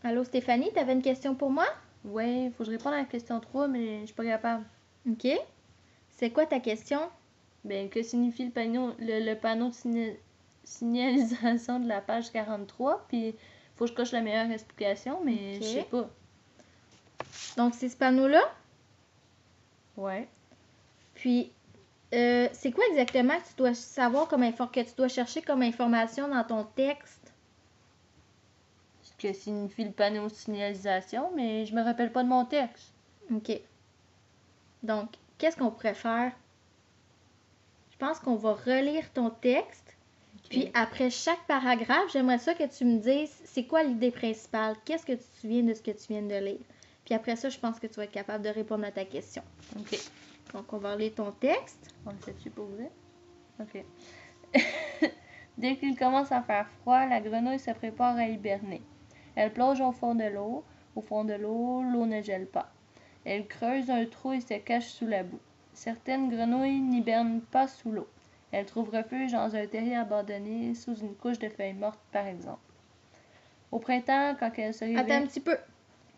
Allô Stéphanie, t'avais une question pour moi? Ouais, faut que je réponde à la question 3, mais je suis pas capable. OK. C'est quoi ta question? Ben, que signifie le panneau de signalisation de la page 43? Puis, faut que je coche la meilleure explication, mais OK. je sais pas. Donc, c'est ce panneau-là. Ouais. Puis, c'est quoi exactement que tu dois savoir que tu dois chercher comme information dans ton texte? Ce que signifie le panneau de signalisation, mais je me rappelle pas de mon texte. OK. Donc, qu'est-ce qu'on pourrait faire? Je pense qu'on va relire ton texte. Puis, Ok. après chaque paragraphe, j'aimerais ça que tu me dises c'est quoi l'idée principale? Qu'est-ce que tu te souviens de ce que tu viens de lire? Puis après ça, je pense que tu vas être capable de répondre à ta question. Ok. Donc, on va relire ton texte. On le sait-tu pour vrai? Ok. Dès qu'il commence à faire froid, la grenouille se prépare à hiberner. Elle plonge au fond de l'eau. Au fond de l'eau, l'eau ne gèle pas. Elle creuse un trou et se cache sous la boue. Certaines grenouilles n'hibernent pas sous l'eau. Elles trouvent refuge dans un terrier abandonné, sous une couche de feuilles mortes, par exemple. Au printemps, quand elles se Attends un réveillent... petit peu.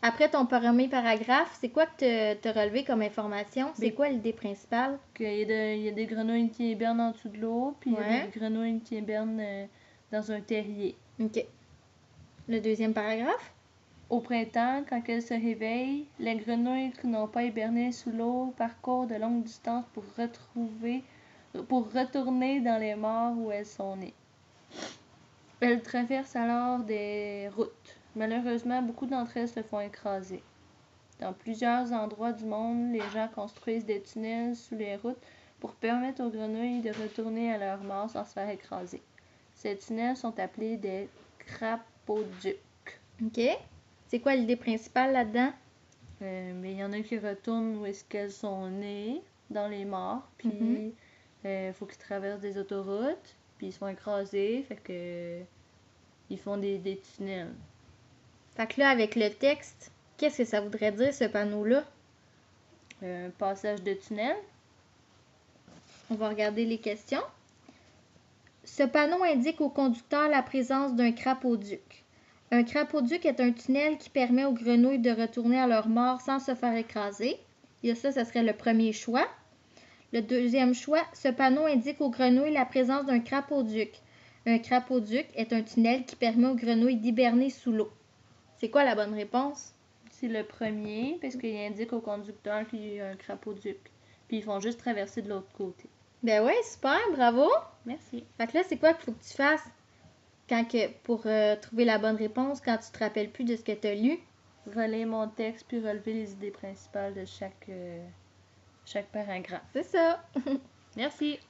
Après ton premier paragraphe, c'est quoi que tu as relevé comme information? C'est quoi l'idée principale? Il y a des grenouilles qui hibernent en dessous de l'eau, puis il y a Ouais. des grenouilles qui hibernent dans un terrier. OK. Le deuxième paragraphe? Au printemps, quand elles se réveillent, les grenouilles qui n'ont pas hiberné sous l'eau parcourent de longues distances pour retourner dans les mares où elles sont nées. Elles traversent alors des routes. Malheureusement, beaucoup d'entre elles se font écraser. Dans plusieurs endroits du monde, les gens construisent des tunnels sous les routes pour permettre aux grenouilles de retourner à leur mare sans se faire écraser. Ces tunnels sont appelés des crapauducs. OK. C'est quoi l'idée principale là-dedans? Mais il y en a qui retournent où est-ce qu'elles sont nées, dans les mares, puis faut qu'ils traversent des autoroutes, puis ils se font écraser, fait que ils font des tunnels. Fait que là, avec le texte, qu'est-ce que ça voudrait dire, ce panneau-là? Passage de tunnel. On va regarder les questions. Ce panneau indique au conducteur la présence d'un crapauduc. Un crapauduc est un tunnel qui permet aux grenouilles de retourner à leur mort sans se faire écraser. Et ça serait le premier choix. Le deuxième choix, ce panneau indique aux grenouilles la présence d'un crapauduc. Un crapauduc est un tunnel qui permet aux grenouilles d'hiberner sous l'eau. C'est quoi la bonne réponse? C'est le premier, parce qu'il indique au conducteur qu'il y a un crapauduc. Puis ils font juste traverser de l'autre côté. Ben ouais, super, bravo! Merci. Fait que là, c'est quoi qu'il faut que tu fasses pour trouver la bonne réponse quand tu te rappelles plus de ce que tu as lu? Relire mon texte, puis relever les idées principales de chaque paragraphe. C'est ça! Merci!